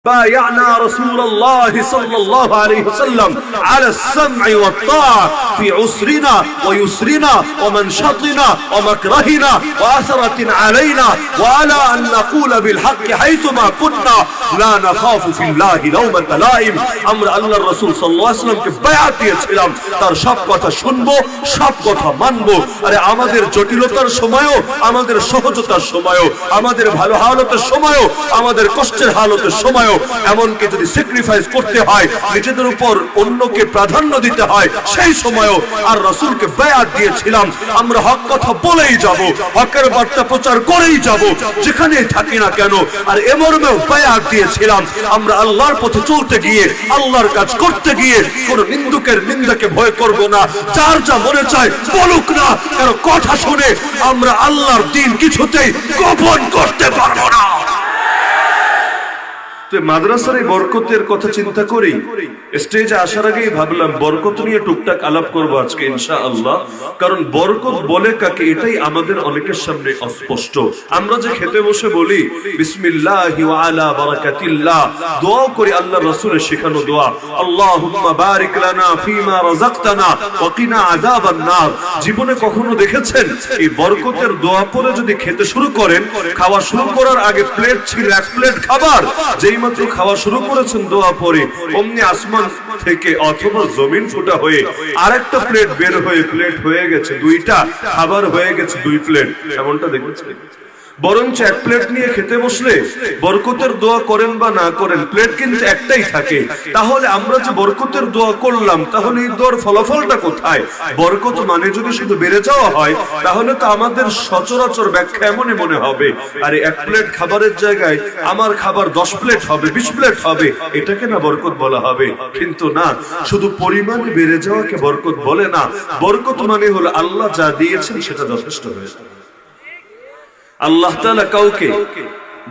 بايعنا رسول الله صلى الله عليه وسلم على السمع والطاعة في عسرنا ويسرنا ومنشطنا ومكرهنا وأثرة علينا وعلى أن نقول بالحق حيثما كنا لا نخاف في الله لومة لائم আমরা আল্লাহর রাসূল সাল্লাল্লাহু আলাইহি ওয়াসাল্লামকে বায়াত দিয়েছিলাম তার সব কথা শুনবো সব কথা মানবো আরে আমাদের জটিলতার সময়ও আমাদের সহজতার সময়ও আমাদের ভালো হালতের সময়ও আমাদের কষ্টের হালতের সময়ও এমনকি যদি স্যাক্রিফাইস করতে হয় নিজেদের উপর অন্যকে প্রাধান্য দিতে হয় সেই সময়ও আর রাসূলকে বায়াত দিয়েছিলাম আমরা হক কথা বলেই যাব হকের বার্তা প্রচার করেই যাব যেখানেই থাকি না কেন আর এমরমেও বায়াত দিয়েছিলাম আমরা আল্লাহর পথে চলতে গিয়ে আল্লাহর কাজ করতে গিয়ে কোনো নিন্দুকের নিন্দাকে ভয় করব না যার যা মনে চায় বলুক না কারণ কথা শুনে আমরা আল্লাহর দ্বীন কিছুতেই গোপন করতে পারবো না তো মাদ্রাসার এই বরকতের কথা চিন্তা করি স্টেজে আসার আগেই ভাবলাম বরকত নিয়ে টুকটাক আলাপ করব আজকে ইনশাআল্লাহ কারণ বরকত বলে কাকে এটাই আমাদের অনেকের সামনে অস্পষ্ট আমরা যে খেতে বসে বলি বিসমিল্লাহি ওয়া আলা বারাকাতিল্লাহ দোয়া করি আল্লাহর রাসূলের শেখানো দোয়া আল্লাহুম্মা বারিক লানা ফিমা রাযাকতানা ওয়া কিনা আযাবান নার জীবনে কখনো দেখেছেন এই বরকতের দোয়া পড়ে যদি খেতে শুরু করেন খাওয়া শুরু করার আগে প্লেট ছিল এক প্লেট খাবার যেই মাত্র খাওয়া শুরু করেছেন দোয়া পড়ে অমনি আসমান থেকে অথবা জমিন ফুটা হয়ে আরেকটা প্লেট বের হয়ে প্লেট হয়ে গেছে দুইটা খাবার হয়ে গেছে দুই প্লেট এমনটা দেখেছেন বরঞ্চ এক প্লেট নিয়ে খেতে বসলে বরকতের দোয়া করেন বা না করেন প্লেট কিন্তু একটাই থাকে তাহলে আমরা যে বরকতের দোয়া করলাম তাহলে এই দোয়ার ফলাফলটা কোথায় বরকত মানে যদি শুধু বেড়ে যাওয়া হয় তাহলে তো আমাদের সচরাচর ব্যাখ্যা এমনই মনে হবে আরে এক প্লেট খাবারের জায়গায় আমার খাবার 10 প্লেট হবে 20 প্লেট হবে এটাকে না বরকত বলা হবে কিন্তু না শুধু পরিমাণে বেড়ে যাওয়াকে বরকত বলে না বরকত মানে হলো আল্লাহ যা দিয়েছেন সেটা যথেষ্ট হয়েছে আল্লাহ তাআলা কাউকে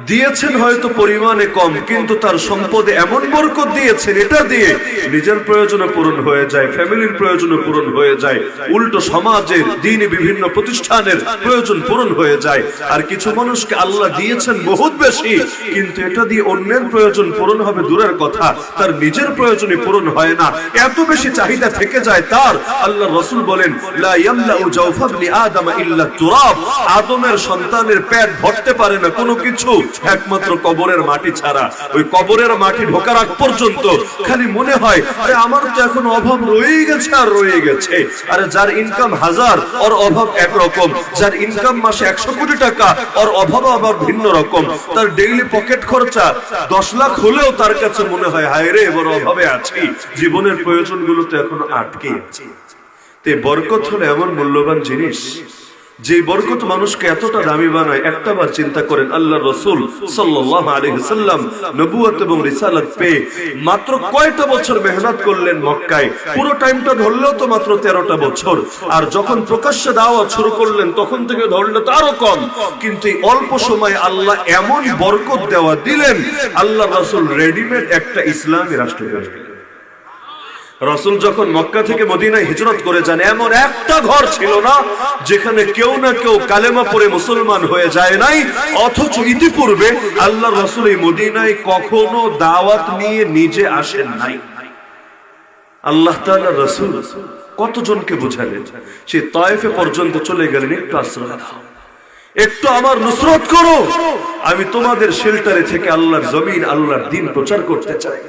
দিয়েছেন হয়তো পরিমাণে কম কিন্তু তার সম্পদে এমন বরকত দিয়েছেন এটা দিয়ে নিজের প্রয়োজন পূরণ হয়ে যায় ফ্যামিলির প্রয়োজন পূরণ হয়ে যায় উল্টো সমাজের দ্বীনি বিভিন্ন প্রতিষ্ঠানের প্রয়োজন পূরণ হয়ে যায় আর কিছু মানুষকে আল্লাহ দিয়েছেন বহুত বেশি কিন্তু এটা দিয়ে অন্যের প্রয়োজন পূরণ হবে দূরের কথা তার নিজের প্রয়োজনই পূরণ হয় না এত বেশি চাহিদা থেকে যায় তার আল্লাহর রাসূল বলেন লা ইয়ামলাউ জাওফা ইবনি আদম ইল্লা তুরাব আদমের সন্তানের পেট ভরতে পারে না কোনো কিছু একমাত্র কবরের মাটি ছাড়া ওই কবরের মাটি ঢোকার আগ পর্যন্ত খালি মনে হয় আরে আমার তো এখন অভাব রয়ে গেছে আর রয়ে গেছে আরে যার ইনকাম 1000 ওর অভাব একরকম যার ইনকাম মাসে 100 কোটি টাকা ওর অভাব আবার ভিন্ন রকম তার ডেইলি পকেট খরচা 10 লাখ হলেও তার কাছে মনে হয় হায় রে বড় অভাবে আছি জীবনের প্রয়োজনগুলো তো এখন আটকে আছে তে বরকত হলো এমন মূল্যবান জিনিস যে বরকত মানুষকে এতটা দামি বানায় একটাবার চিন্তা করেন আল্লাহর রাসূল সাল্লাল্লাহু আলাইহি ওয়াসাল্লাম নবুয়ত এবং রিসালাত পেয়ে মাত্র কয়টা বছর মেহনত করলেন মক্কায় পুরো টাইমটা ধরলেও তো মাত্র 13টা বছর আর যখন প্রকাশ্যে দাওয়াত শুরু করলেন তখন থেকে ধরলে তো আরো কম কিন্তু এই অল্প সময়ে আল্লাহ এমন বরকত দেওয়া দিলেন আল্লাহর রাসূল রেডিমেড একটা ইসলামী রাষ্ট্র হয়ে গেলেন রাসূল যখন মক্কা থেকে মদিনায় হিজরত করে যান এমন একটা ঘর ছিল না যেখানে কেউ না কেউ কালেমা পড়ে মুসলমান হয়ে যায় নাই অথচ ইতিপূর্বে আল্লাহর রাসূল এই মদিনায় কখনো দাওয়াত নিয়ে নিজে আসেন নাই আল্লাহ তাআলার রাসূল কতজনকে বুঝালেন সে তায়েফে পর্যন্ত চলে গেলেন একটু আশ্রয় একটু আমার নুসরত করো আমি তোমাদের শেল্টারে থেকে আল্লাহর জমিন আল্লাহর দ্বীন প্রচার করতে চাই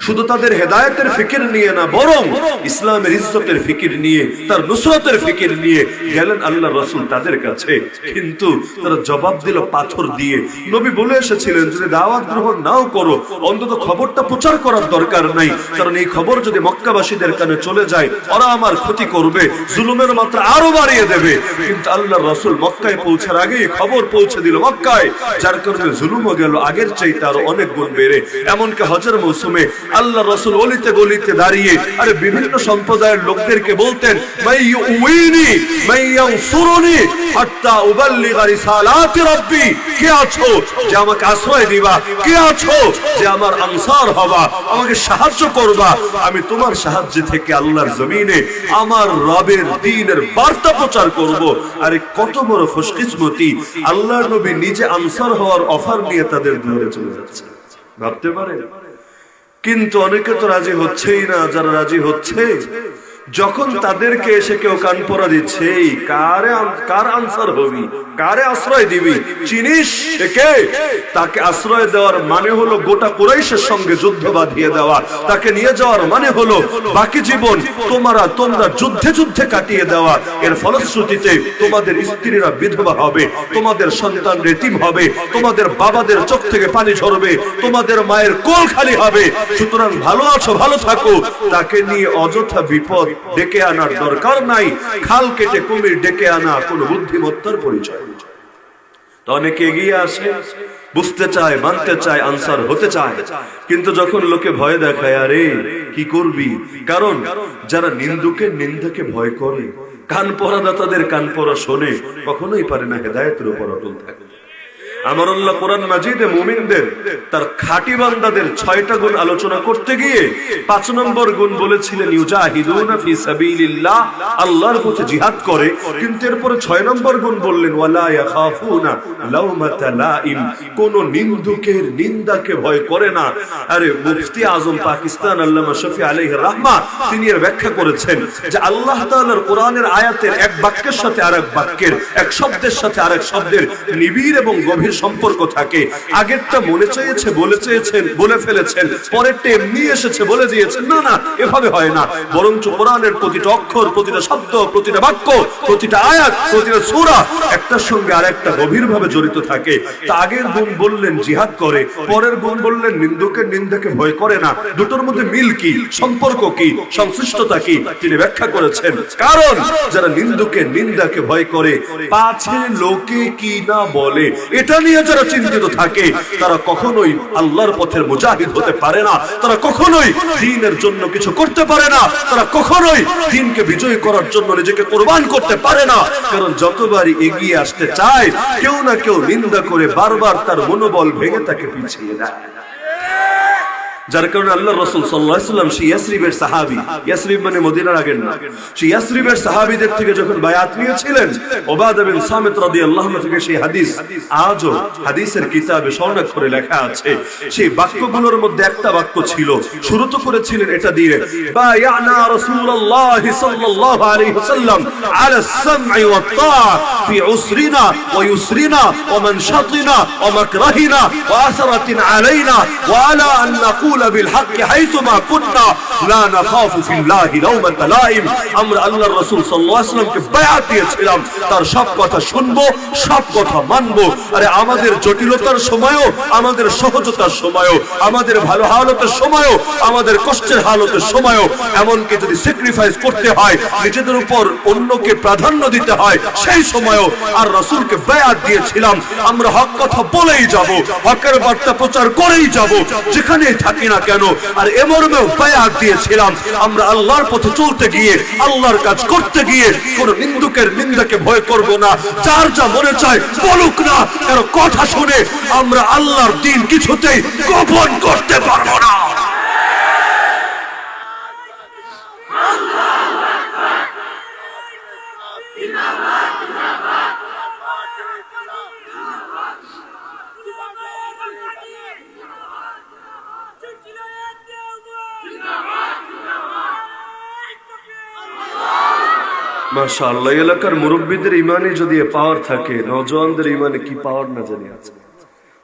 শুধু তাদের হেদায়েতের ফিকির নিয়ে না বরং ইসলামের ইজ্জতের ফিকির নিয়ে তার নুসরতের ফিকির নিয়ে গেলেন আল্লাহর রাসূল তাদের কাছে কিন্তু তারা জবাব দিল পাথর দিয়ে নবী বলে এসেছিলেন যদি দাওয়াত গ্রহণ নাও করো অন্তত খবরটা প্রচার করার দরকার নাই কারণ এই খবর যদি মক্কাবাসীদের কানে চলে যায় ওরা আমার ক্ষতি করবে জুলুমের মাত্রা আরো বাড়িয়ে দেবে কিন্তু আল্লাহর রাসূল মক্কায় পৌঁছার আগেই খবর পৌঁছে দিল মক্কায় যার কারণে জুলুমও গেল আগের চাইতে আরো অনেক গুণ বেড়ে এমনকি হজের মৌসুমে আল্লাহ রাসূল অলিতে গলিতে দাঁড়িয়ে আরে বিভিন্ন সম্প্রদায়ের লোকদেরকে বলতেন মাইয়ুইনি মাইয়ানসুরুনি হাত্তা উবাল্লিগা রিসালাতি রাব্বি কে আছো যে আমাকে আশ্রয় দিবা কে আছো যে আমার আনসার হবা আমাকে সাহায্য করবা আমি তোমার সাহায্য থেকে আল্লাহর জমিনে আমার রবের দ্বীনের বার্তা প্রচার করব আরে কত বড় খুশকিসমতি আল্লাহর নবী নিজে আনসার হওয়ার অফার নিয়ে তাদের দুয়ারে চলে যাচ্ছে ভাবতে পারেন? কিন্তু অনেকে তো রাজি হচ্ছেই না। যারা রাজি হচ্ছে, যখন তাদেরকে এসে কেউ কান পরা দিচ্ছে, কার আনসার হবি, কারে আশ্রয় দিবি, চিনিস কে? তাকে আশ্রয় দেওয়ার মানে হলো গোটা কুরাইশের সঙ্গে যুদ্ধ বাঁধিয়ে দেওয়া। তাকে নিয়ে যাওয়ার মানে হলো বাকি জীবন তোমরা যুদ্ধে যুদ্ধে কাটিয়ে দেওয়া। এর ফলশ্রুতিতে তোমাদের স্ত্রীরা বিধবা হবে, তোমাদের সন্তান এতিম হবে, তোমাদের বাবাদের চোখ থেকে পানি ঝরবে, তোমাদের মায়ের কোল খালি হবে। সুতরাং ভালো আছো, ভালো থাকো। তাকে নিয়ে অযথা বিপদ ডেকে আনার দরকার নাই। খাল কেটে কুমির ডেকে আনা কোন বুদ্ধিমত্তার পরিচয়। তো অনেকে এগিয়ে আসে, বুঝতে চায়, মানতে চায়, আনসার হতে চায়, কিন্তু যখন লোকে ভয় দেখায়, আরে কি করবি? কারণ যারা নিন্দুকের নিন্দাকে ভয় করে, কান পরা দাতাদের কান পরা শোনে, কখনোই পারে না হেদায়েতের উপর অটল থাকে। আমার আল্লাহ কোরআন মাজিদে মুমিনদের, তার খাঁটি বান্দাদের 6টা গুণ আলোচনা করতে গিয়ে 5 নম্বর গুণ বলেছিলেন ইউজাহিদুনা ফি সাবিলিল্লাহ, আল্লাহর পথে জিহাদ করে। কিন্তু এরপরে 6 নম্বর গুণ বললেন ওয়ালা ইয়াখাফুনা লাউমাতা লাইম, কোন নিন্দুকের নিন্দাকে ভয় করে না। আরে মুফতি আজম পাকিস্তান আল্লামা শফি আলাইহির রাহমাত তিনি এর ব্যাখ্যা করেছেন যে আল্লাহ তাআলার কোরআনের আয়াতের এক বাক্যের সাথে আরেক বাক্যের, এক শব্দের সাথে আরেক শব্দের নিবিড় এবং গভীর সম্পর্ক থাকে। আগেরটা মনে চেয়েছে বলে ফেলেছেন, পরেরটা এমনি এসেছে বলে দিয়েছেন। না না, এভাবে হয় না। বরঞ্চ কোরআনের প্রতিটা অক্ষর, প্রতিটা শব্দ, প্রতিটা বাক্য, প্রতিটা আয়াত, প্রতিটা সূরা একটার সঙ্গে আরেকটা গভীরভাবে জড়িত থাকে। তা আগের গুণ বললেন জিহাদ করে, পরের গুণ বললেন নিন্দুকের নিন্দাকে ভয় করে না। দুটোর মধ্যে মিল কি, সম্পর্ক কি, সংশ্লিষ্টতা কি তিনি ব্যাখ্যা করেছেন। কারণ যারা নিন্দুকের নিন্দাকে ভয় করে, পাছে লোকে কি না বলে এটা নিয়ে যারা চিন্তিত থাকে, তারা কখনোই আল্লাহর পথের মুজাহিদ হতে পারে না। তারা কখনোই দ্বীনের জন্য কিছু করতে পারে না। তারা কখনোই দ্বীনকে বিজয় করার জন্য নিজেকে কুরবান করতে পারে না। কারণ যতবারই এগিয়ে আসতে চায়, কেউ না কেউ নিন্দা করে বারবার তার মনোবল ভেঙে তাকে পিছিয়ে দেয়। যার কারণে আল্লাহ রাসূল সাল্লাল্লাহু আলাইহি ওয়াসাল্লাম সেই ইয়াসরিবের সাহাবী, ইয়াসরিব মানে মদিনার আগের নাম, সেই ইয়াসরিবের সাহাবীদের থেকে যখন বায়াত নিয়েছিলেন, উবাদা বিন সামিত রাদিয়াল্লাহু আনহু থেকে সেই হাদিস আজও হাদিসের কিতাবে স্বর্ণাক্ষরে লেখা আছে। সেই বাক্যগুলোর মধ্যে একটা বাক্য ছিল, শুরু তো করেছিলেন এটা দিয়ে, বায়ানা রাসূলুল্লাহ সাল্লাল্লাহু আলাইহি ওয়াসাল্লাম আলা সামঈ ওয়াত তাআ ফি উসরিনা ওয়া ইউসরিনা ওয়া মানশাতিনা ওয়া মাকরাহিনা ওয়া আসরাতিন আলাইনা ওয়া আলা আন নাকুল بالحق حيثما كنا لا نخاف في الله لومة لائم। আমরা আল্লাহর রাসূল সাল্লাল্লাহু আলাইহি ওয়াসাল্লামকে বায়াত দিয়েছিলাম, তার সব কথা শুনবো, সব কথা মানবো। আরে আমাদের জটিলতার সময়ও, আমাদের সহজতার সময়ও, আমাদের ভালো হালতের সময়ও, আমাদের কষ্টের হালতের সময়ও, এমনকি যদি স্যাক্রিফাইস করতে হয়, নিজেদের উপর অন্যকে প্রাধান্য দিতে হয়, সেই সময়ও আর রাসূলকে বায়াত দিয়েছিলাম। আমরা হক কথা বলেই যাব, হকের বার্তা প্রচার করেই যাব, যেখানে থাকি না কেন। আর এমর্মেও বায়াত দিয়েছিলাম, আমরা আল্লাহর পথে চলতে গিয়ে, আল্লাহর কাজ করতে গিয়ে কোন নিন্দুকের নিন্দাকে ভয় করব না। যার যা মনে চায় বলুক না, কারো কথা শুনে আমরা আল্লাহর দ্বীন কিছুতেই গোপন করতে পারবো না। মাশাআল্লাহ, এলাকার মুরব্বীদের ইমানে যদি পাওয়ার থাকে, নওজওয়ানদের ইমানে কি পাওয়ার না জানি আছে।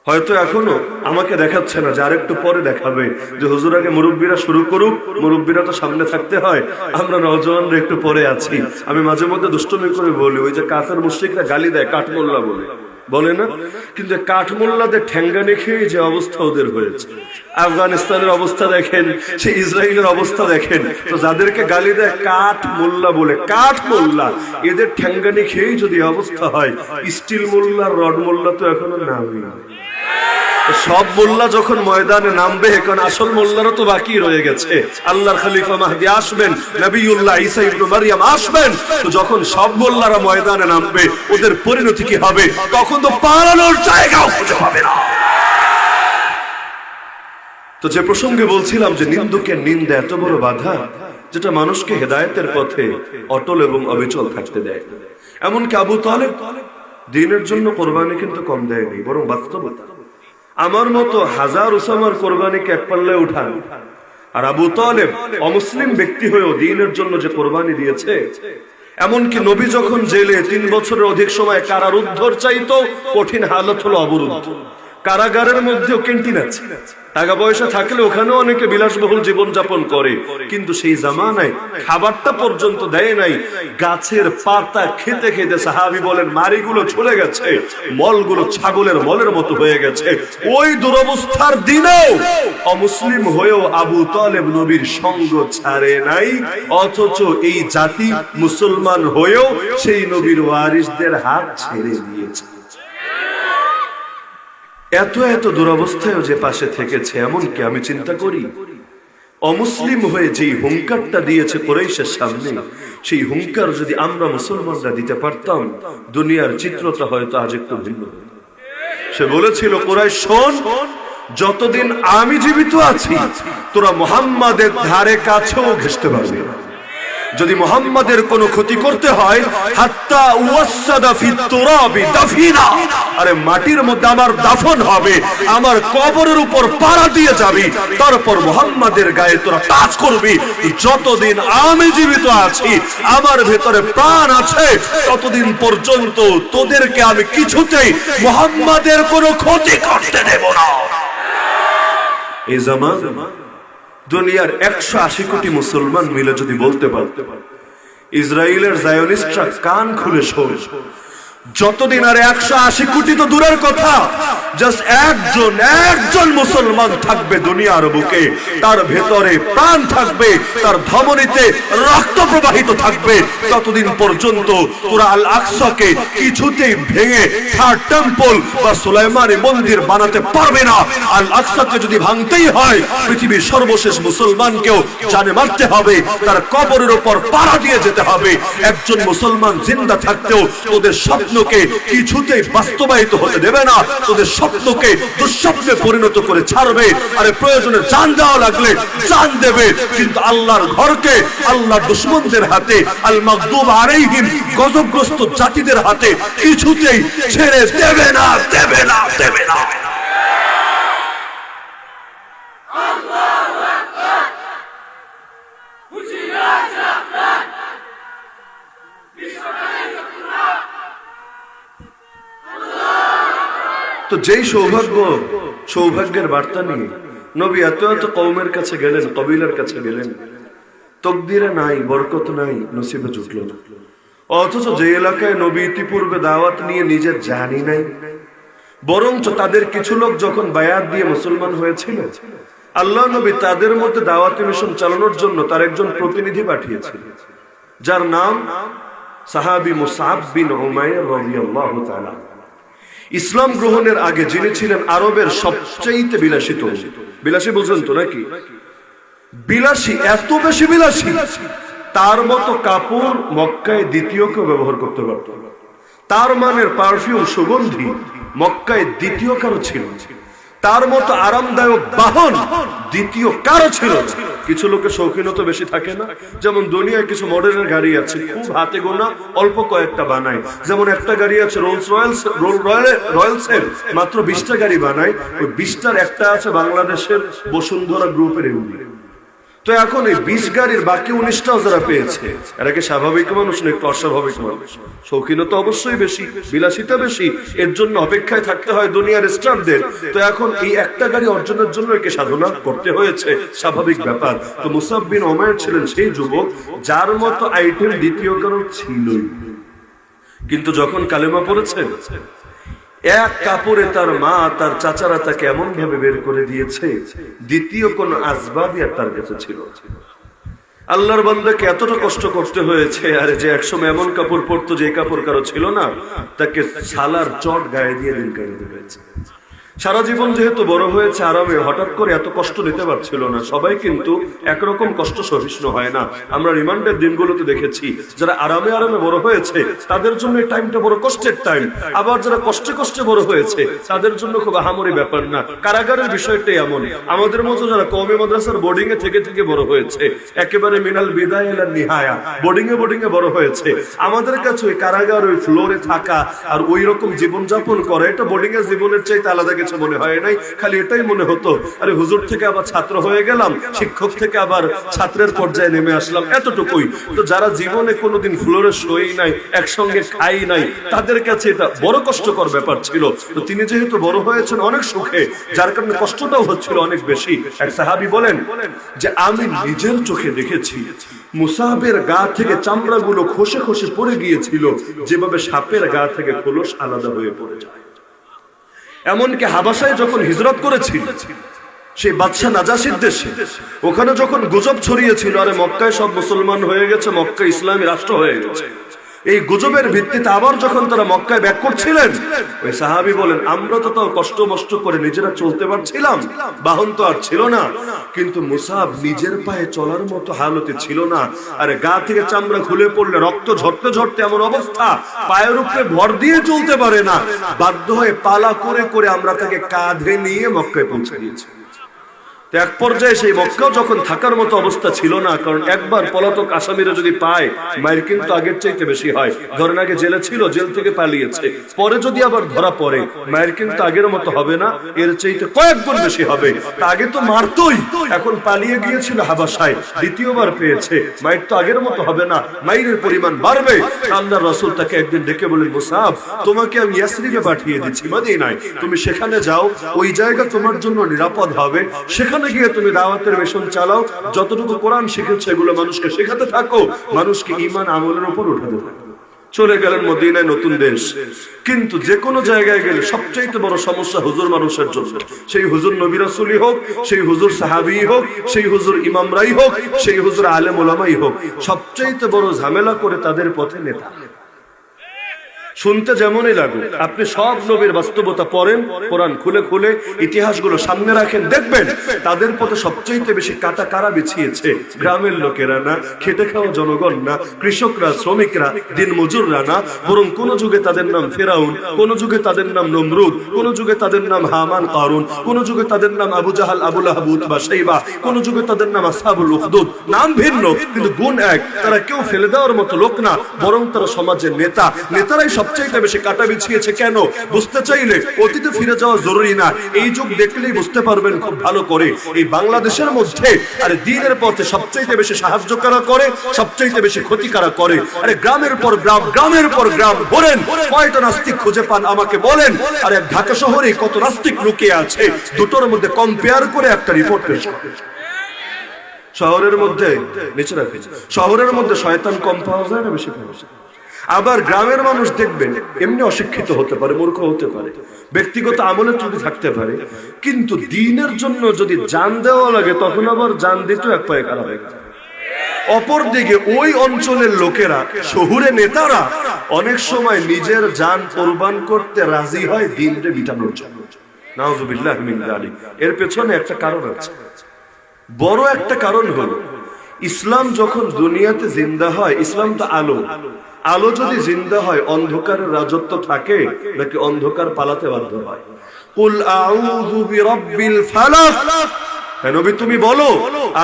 হয়তো এখনো আমাকে দেখাচ্ছে না, যে আরেকটু পরে দেখাবে, যে হুজুর আগে মুরব্বীরা শুরু করুক, মুরব্বীরা তো সামনে থাকতে হয়, আমরা নওজওয়ানরা একটু পরে আছি। আমি মাঝে মধ্যে দুষ্টুমি করে বলি, ওই যে কাফের মুশরিকরা গালি দেয় কাঠমোল্লা বলে না, কিন্তু কাঠমোল্লাদের ঠ্যাঙ্গানি খেয়ে যে অবস্থা ওদের হয়েছে, আফগানিস্তানের অবস্থা দেখেন, সে ইসরায়েলের অবস্থা দেখেন। তো যাদেরকে গালি দেয় কাঠ মোল্লা বলে, কাঠ মোল্লা, এদের ঠ্যাঙ্গানি খেয়ে যদি অবস্থা হয়, স্টিল মোল্লা, রড মোল্লা তো এখনো নামে। সব মোল্লা যখন ময়দানে নামবে, এখন আসল মোল্লারও তো বাকি রয়ে গেছে। আল্লাহর খলিফা মাহদি আসবেন, নবিউল্লাহ ঈসা ইবনে মারইয়াম আসবেন। তো যখন সব মোল্লারা ময়দানে নামবে, ওদের পরিণতি কি হবে? তখন তো পালানোর জায়গাও খুঁজে পাবে না। তো যে প্রসঙ্গে বলছিলাম, যে নিন্দুকের নিন্দা এত বড় বাধা, যেটা মানুষকে হেদায়েতের পথে অটল এবং অবিচল থাকতে দেয়। এমনকি আবু তালেব দ্বীনের জন্য কোরবানি কিন্তু কম দেয়নি, বরং বাস্তবতা। আমার মতো হাজার উসামার কোরবানিকে এক পাল্লায় উঠান। আর আবু তালেব অমুসলিম ব্যক্তি হয়েও দ্বীনের জন্য যে কোরবানি দিয়েছে, এমনকি নবী যখন জেলে 3 বছরের অধিক সময় কারারুদ্ধর চাইতো, কঠিন হালত হলো অবরুদ্ধ। কারাগারের মধ্যেও ক্যান্টিন আছে, টাকা পয়সা থাকলে ওখানেও অনেকে বিলাসবহুল জীবন যাপন করে, কিন্তু সেই জামানায় খাবারটা পর্যন্ত দেয় নাই। গাছের পাতা খেতে খেতে সাহাবী বলেন মাড়িগুলো চলে গেছে, মলগুলো ছাগলের মলের মতো হয়ে গেছে। ওই দুরবস্থার দিনেও অমুসলিম হয়েও আবু তালেব নবীর সঙ্গ ছাড়ে নাই, অথচ এই জাতি মুসলমান হয়েও সেই নবীর ওয়ারিসদের হাত ছেড়ে দিয়েছে। এত এত দুরবস্থায় যে পাশে থেকেছে। এমনকি আমি চিন্তা করি, অমুসলিম হয়ে যেই হুঙ্কারটা দিয়েছে কুরাইশের সামনে, সেই হুঙ্কার যদি আমরা মুসলমানরা দিতে পারতাম, দুনিয়ার চিত্রটা হয়তো আজ একটু ভিন্ন হতো। সে বলেছিল, কুরাইশ শোন, যতদিন আমি জীবিত আছি তোরা মুহাম্মাদের ধারে কাছেও ঘেঁষতে পারবি না। যদি মুহাম্মাদের কোনো ক্ষতি করতে হয়, হাত্তা ওয়াসাদা ফিত তুরাবি দাফিনা, আরে মাটির মধ্যে আমার দাফন হবে, আমার কবরের উপর পাড়া দিয়ে যাবি, তারপর মুহাম্মাদের গায়ে তোরা টাচ করবি। যতদিন আমি জীবিত আছি, আমার ভেতরে প্রাণ আছে, ততদিন পর্যন্ত তোদেরকে আমি কিছুতেই মুহাম্মাদের কোনো ক্ষতি করতে দেব না। এই জামানা দুনিয়ার 180 কোটি মুসলমান মিলে যদি বলতে পারত, ইসরায়েলের জায়োনিস্টরা কান খুলে শোনে, যতদিন আর 180 কোটি তো দূরের কথা, জাস্ট একজন মুসলমান থাকবে দুনিয়ার বুকে, তার ভেতরে প্রাণ থাকবে, তার ধমনীতে রক্ত প্রবাহিত থাকবে, ততদিন পর্যন্ত তোরা আল আকসাকে কিছুতেই ভেঙে থার্ড টেম্পল বা সুলাইমানি মন্দির বানাতে পারবে না। আল আকসাকে যদি ভাঙতেই হয়, পৃথিবীর সর্বশেষ মুসলমানকেও জানে মারতে হবে, তার কবরের উপর পাড়া দিয়ে যেতে হবে। একজন মুসলমান জিন্দা থাকতেও তোদের স্বপ্নকে কিছুতেই বাস্তবায়িত হতে দেবে না, তোদের স্বপ্নকে দুঃস্বপ্নে পরিণত করে ছাড়বে। আরে প্রয়োজনে জান দেওয়া লাগলে জান দেবে, কিন্তু আল্লাহর ঘরকে আল্লাহর দুশমনদের হাতে, আল মাগদুব আলাইহিম গজবগ্রস্ত জাতিদের হাতে কিছুতেই ছেড়ে দেবে না, দেবে না, দেবে না। তো যেই সৌভাগ্যের বার্তা নিয়ে নবী এত এত কওমের কাছে গেলেন, কবিলার কাছে গেলেন, তকদিরে নাই, বরকত নাই, নসিবে জুটল না। অথচ যে এলাকায় নবী ইতিপূর্বে দাওয়াত নিয়ে নিজে জানি নাই, বরঞ্চ তাদের কিছু লোক যখন বায়াত দিয়ে মুসলমান হয়েছিল, আল্লাহ নবী তাদের মধ্যে দাওয়াতি মিশন চালানোর জন্য তার একজন প্রতিনিধি পাঠিয়েছিলেন, যার নাম সাহাবী মুসআব বিন উমাইর রাদিয়াল্লাহু তাআলা। ইসলাম গ্রহণের আগে যিনি ছিলেন আরবের সবচেয়ে বিলাসী তরুণ। বিলাসী বুঝলেন তো নাকি? বিলাসী, এত বেশি বিলাসী, তার মতো কাপড় মক্কায় দ্বিতীয় কেউ ব্যবহার করতে পারত না। তার মানের পারফিউম, সুগন্ধি মক্কায় দ্বিতীয় কারো ছিল, তার মতো আরামদায়ক বাহন দ্বিতীয় কারো ছিল। কিছু লোকের শৌখিনতা বেশি থাকে না, যেমন দুনিয়ায় কিছু মডেলের গাড়ি আছে, খুব হাতে গোনা অল্প কয়েকটা বানায়। যেমন একটা গাড়ি আছে রোলস রয়েলসের, মাত্র 20টা গাড়ি বানায়, ওই 20টার একটা আছে বাংলাদেশের বসুন্ধরা গ্রুপের এমডি। তো এখন এই 20 গাড়ির বাকি 19টাও যারা পেয়েছে, এরা কি স্বাভাবিক মানুষ না একটু অস্বাভাবিক মানুষ? শৌখিনতা অবশ্যই বেশি, বিলাসিতা বেশি, এর জন্য অপেক্ষায় থাকতে হয় দুনিয়ার স্টারদের। তো এখন এই একটা গাড়ি অর্জনের জন্য একে সাধনা করতে হয়েছে, স্বাভাবিক ব্যাপার। তো মুসআব বিন উমাইর ছিলেন সেই যুবক যার মতো আইটেম দ্বিতীয় কারো ছিলই। কিন্তু যখন কালেমা পড়েছেন, এক কাপড়ে তার মা, তার চাচারা তাকে এমন ভাবে বের করে দিয়েছে, দ্বিতীয় কোন আসবাবই আর তার কাছে ছিল। আল্লাহর বান্দাকে এতটা কষ্ট করতে হয়েছে, আরে যে একসময় এমন কাপড় পরতো যে কাপড় কারো ছিল না, তাকে সালার চট গায়ে দিয়ে দিন কাটিতে হয়েছে। সারা জীবন যেহেতু বড় হয়েছে আরামে, হঠাৎ করে এত কষ্ট নিতে পারছিল না। সবাই কিন্তু একরকম কষ্ট সহিষ্ণু হয় না। আমরা রিমান্ডের দিনগুলোতে দেখেছি, যারা আরামে আরামে বড় হয়েছে তাদের জন্য এই টাইমটা বড় কষ্টের টাইম, আবার যারা কষ্টে কষ্টে বড় হয়েছে তাদের জন্য খুব আহামরি ব্যাপার না। কারাগারের বিষয়টাই এমন। আমাদের মতো যারা কওমি মাদ্রাসার বোর্ডিং এ থেকে বড় হয়েছে, একেবারে মিনাল বিদায় ইলা নিহায়া বোর্ডিং এ বড় হয়েছে, আমাদের কাছে ওই কারাগার, ওই ফ্লোরে থাকা আর ওই রকম জীবন যাপন করা, এটা বোর্ডিং এর জীবনের চাইতে আলাদা কিছু দেখেছে মনে হয় নাই, খালি এটাই মনে হতো আরে হুজুর থেকে আবার ছাত্র হয়ে গেলাম, শিক্ষক থেকে আবার ছাত্রের পর্যায়ে নেমে আসলাম, এতটুকুই। তো যারা জীবনে কোনোদিন ফ্লোরে শোই নাই, একসঙ্গে খাই নাই, তাদের কাছে এটা বড় কষ্টকর ব্যাপার ছিল। তো তিনি যেহেতু বড় হয়েছেন অনেক সুখে, যার কারণে কষ্টটাও হচ্ছিল অনেক বেশি। এক সাহাবী বলেন যে আমি নিজের চোখে দেখেছি মুসাহাবের গা থেকে চামড়াগুলো খসে খসে পড়ে গিয়েছিল, যেভাবে সাপের গা থেকে খোলস আলাদা হয়ে পড়ে যায়। এমনকি হাবাসায় যখন হিজরত করেছিল সেই বাদশা নাজাসির দেশে, ওখানে যখন গুজব ছড়িয়েছিল আরে মক্কায় সব মুসলমান হয়ে গেছে, মক্কা ইসলামী রাষ্ট্র হয়ে গেছে, এই গুজবের ভিত্তিতে আবার যখন তারা মক্কায় ব্যাক করছিলেন, ওই সাহাবী বলেন আমরা তো তাও কষ্ট মষ্ট করে নিজেরা চলতে পারছিলাম, বাহন তো আর ছিল না, কিন্তু মুসাব নিজের পায়ে চলার মতো হালতে ছিল না। আরে গা থেকে চামড়া খুলে পড়লে রক্ত ঝরতে ঝরতে এমন অবস্থা, পায়ের উপরে ভর দিয়ে চলতে পারে না, বাধ্য হয়ে পালা করে করে আমরা তাকে কাঁধে নিয়ে মক্কায় পৌঁছে দিয়েছি। এক পর্যায়ে সেই মক্কাও যখন থাকার মতো অবস্থা ছিল না, কারণ একবার পলাতক আসামিরা যদি পায় মায়ের কিন্তু আগের চাইতে বেশি হয়। ধরেন আগে জেলে ছিল, জেল থেকে পালিয়েছে, পরে যদি আবার ধরা পড়ে মায়ের কিন্তু আগের মতো হবে না, এর চাইতে কয়েক গুণ বেশি হবে। আগে তো মারতই, এখন পালিয়ে গিয়েছিল হাবাসায়, দ্বিতীয়বার পেয়েছে, মায়ের তো আগের মতো হবে না, মায়ের পরিমাণ বাড়বে। আল্লাহর রাসূল তাকে একদিন ডেকে বলেন মুসাব তোমাকে আমি ইয়াসরিবে পাঠিয়ে দিচ্ছি মদিনায়, তুমি সেখানে যাও, ওই জায়গা তোমার জন্য নিরাপদ হবে, সেখানে গিয়ে তুমি দাওয়াতের মিশন চালাও, যতটুকু কোরআন শিখেছে এগুলো মানুষকে শেখাতে থাকো, মানুষকে ঈমান আমলের উপর উঠাতে থাকো। চলে গেলেন মদিনায়, নতুন দেশ। কিন্তু যে কোনো জায়গায় গেলে সবচেয়ে বড় সমস্যা হুজুর মানুষের জন্য, সেই হুজুর নবী রাসূলই হোক, সেই হুজুর সাহাবী হোক, সেই হুজুর ইমামরাই হোক, সেই হুজুর আলেম ওলামাই হোক, সবচেয়ে বড় ঝামেলা করে তাদের পথে নেতা। শুনতে যেমনই লাগুক, আপনি সব নবীর বাস্তবতা পড়েন, কোরআন খুলে খুলে ইতিহাসগুলো সামনে রাখেন, দেখবেন তাদের পথে সবচেয়ে বেশি কাটা কারা বিছিয়েছে? গ্রামের লোকেরা না, খেটে খাওয়া জনগণ না, কৃষকরা, শ্রমিকরা, দিন মজুররা না, বরং কোন যুগে তাদের নাম ফেরাউন, কোন যুগে তাদের নাম নমরুদ, কোন যুগে তাদের নাম হামান কারুন, কোন যুগে তাদের নাম আবু জাহাল, আবু লাহাব, উতবা, শাইবা, কোন যুগে তাদের নাম আসহাবুল উখদুদ। নাম ভিন্ন কিন্তু গুণ এক, তারা কেউ ফেলে দেওয়ার মতো লোক না, বরং তারা সমাজের নেতা। নেতারাই সবচেয়ে বেশি কাটা বিছিয়েছে। কেন? বুঝতে চাইলে অতীতে ফিরে যাওয়া জরুরি না, এই যুগ দেখলেই বুঝতে পারবেন খুব ভালো করে। এই বাংলাদেশের মধ্যে আরে দ্বীনের পথে সবচেয়ে বেশি সাহায্য কারা করে, সবচেয়ে বেশি ক্ষতি কারা করে? আরে গ্রামের পর গ্রাম, গ্রামের পর গ্রাম বলেন, কয়টা নাস্তিক খুঁজে পান আমাকে বলেন। আর এক ঢাকা শহরে কত নাস্তিক লুকিয়ে আছে, দুটোর মধ্যে কম্পেয়ার করে একটা রিপোর্ট পেশ করেন। শহরের মধ্যে নিচে রাখেন, শহরের মধ্যে শয়তান কম পাওয়া যায় না বেশি পাওয়া যায়? আবার গ্রামের মানুষ দেখবেন এমনি অশিক্ষিত হতে পারে, মূর্খ হতে পারে, ব্যক্তিগত আমলে ত্রুটি থাকতে পারে, কিন্তু দ্বীনের জন্য যদি জান দেওয়া লাগে তখন আবার জান দিতেও এক পায়ে খারাপ হয়ে যায়। অপরদিকে ওই অঞ্চলের লোকেরা, শহুরে নেতারা অনেক সময় নিজের জান কোরবান করতে রাজি হয় দ্বীনকে মিটানোর জন্য। নাউযুবিল্লাহ মিন যালিক। এর পেছনে একটা কারণ আছে, বড় একটা কারণ হলো ইসলাম যখন দুনিয়াতে জিন্দা হয়, ইসলাম তো আলো, আলো যদি জিন্দা হয় অন্ধকারের রাজত্ব থাকে নাকি অন্ধকার পালাতে বাধ্য হয়? কুল আউযু বিরাব্বিল ফালাক, হে নবী তুমি বলো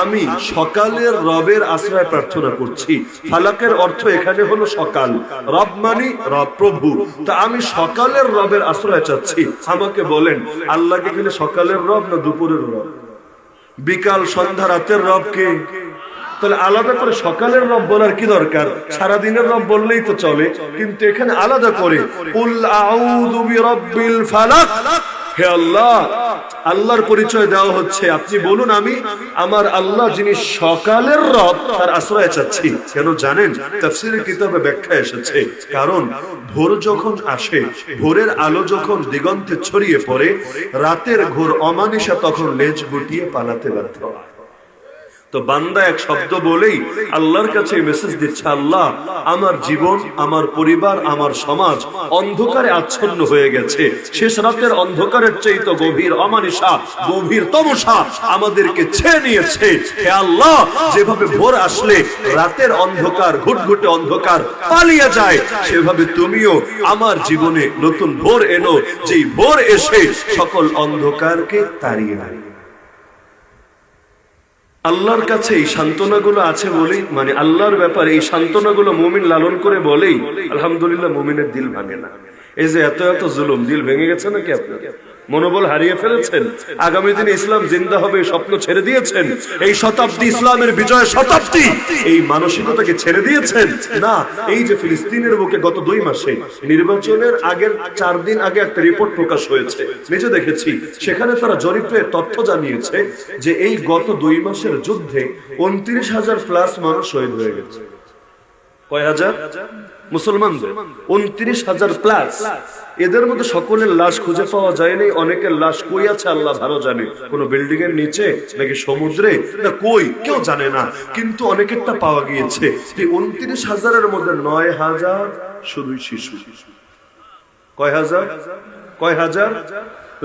আমি সকালের রবের আশ্রয় প্রার্থনা করছি। ফালাকের অর্থ এখানে হলো সকাল, রব মানে রব, প্রভু। তা আমি সকালের রবের আশ্রয় চাচ্ছি, আমাকে বলেন আল্লাহকে এখানে সকালের রব না দুপুরের রব, বিকাল সন্ধ্যা রাতের রব কে? তাহলে আলাদা করে সকালের রব বলার কি দরকার? সারাদিনের রব বললেই তো চলে, কিন্তু এখানে আলাদা করে কুল আউযু বিরাব্বিল ফালাক, হে আল্লাহ, আল্লাহর পরিচয় দেওয়া হচ্ছে। আপনি বলুন আমি আমার আল্লাহ যিনি সকালের রব তার আশ্রয় চাচ্ছি। কেন জানেন? তাফসীরের কিতাবে ব্যাখ্যা এসেছে, কারণ ভোর যখন আসে, ভোরের আলো যখন দিগন্তে ছড়িয়ে পড়ে, রাতের ঘোর অমানিসা তখন লেজ গুটিয়ে পালাতে বাধ্য হয়। তো বান্দা এক শব্দ বলেই আল্লাহর কাছে মেসেজ দিচ্ছে, আল্লাহ আমার জীবন, আমার পরিবার, আমার সমাজ অন্ধকারে আচ্ছন্ন হয়ে গেছে, শেষ রাতের অন্ধকারের চাইতে গভীর অমানিসা, গভীর তমসা আমাদেরকে ছেয়ে নিয়েছে। হে আল্লাহ, যেভাবে ভোর আসলে রাতের অন্ধকার, ঘুটঘুটে অন্ধকার পালিয়ে যায়, সেভাবে তুমিও আমার জীবনে নতুন ভোর এনো, যেই ভোর এসে সকল অন্ধকারকে তাড়িয়ে দেয়। আল্লাহর কাছে এই সান্ত্বনাগুলো আছে বলেই, মানে আল্লাহর ব্যাপারে এই সান্ত্বনাগুলো মুমিন লালন করে বলেই আলহামদুলিল্লাহ মুমিনের দিল ভাঙে না। এই যে এত এত জুলুম, দিল ভেঙে গেছে নাকি আপনার? মনোবল হারিয়ে ফেলেছেন? আগামী দিনে ইসলাম জিন্দা হবে স্বপ্ন ছেড়ে দিয়েছেন? এই শতাব্দী ইসলামের বিজয় শতাব্দী, এই মানসিকতাকে ছেড়ে দিয়েছেন? না। এই যে ফিলিস্তিনের বুকে গত 2 মাসে নির্বাচনের আগের 4 দিন আগে একটা রিপোর্ট প্রকাশ হয়েছে, নিজে দেখেছি। সেখানে তারা জরিপে তথ্য জানিয়েছে যে এই গত 2 মাসের যুদ্ধে 29,000 প্লাস মানুষ শহীদ হয়ে গেছে। কয় হাজার? মুসলমানদের 29,000 প্লাস। এদের মধ্যে সকলের লাশ খুঁজে পাওয়া যায়নি। অনেকের লাশ কই আছে আল্লাহ ভালো জানে, কোন বিল্ডিং এর নিচে নাকি সমুদ্রে না কই কেউ জানে না, কিন্তু অনেকেরটা পাওয়া গিয়েছে। 29,000-এর মধ্যে 9,000 শুধুই শিশু। কয় হাজার? কয় হাজার?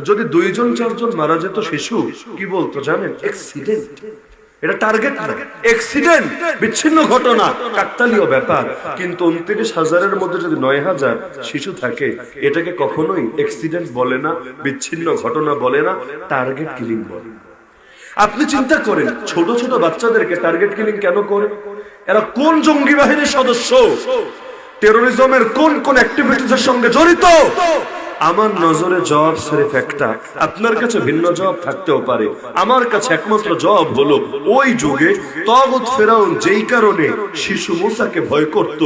যদি 2-4 মারা যেত শিশু, কি বলতো জানেন? অ্যাক্সিডেন্ট। এটা টার্গেট না, অ্যাক্সিডেন্ট, বিচ্ছিন্ন ঘটনা, কাকতালীয় ব্যাপার। কিন্তু 29,000-এর মধ্যে যদি 9,000 শিশু থাকে, এটাকে কখনোই অ্যাক্সিডেন্ট বলে না, বিচ্ছিন্ন ঘটনা বলে না, টার্গেট কিলিং বলে। আপনি চিন্তা করেন, ছোট ছোট বাচ্চাদেরকে টার্গেট কিলিং কেন করে? এরা কোন জঙ্গি বাহিনীর সদস্য? টেরোরিজমের কোন কোন অ্যাক্টিভিটিসের সঙ্গে জড়িত? আমার নজরে জবাব সির্ফ একটা, আপনার কাছে ভিন্ন জবাব থাকতেও পারে। আমার কাছে একমাত্র জবাব হলো, ওই যুগে তাগুত ফেরাউন যেই কারণে শিশু মুসাকে ভয় করত,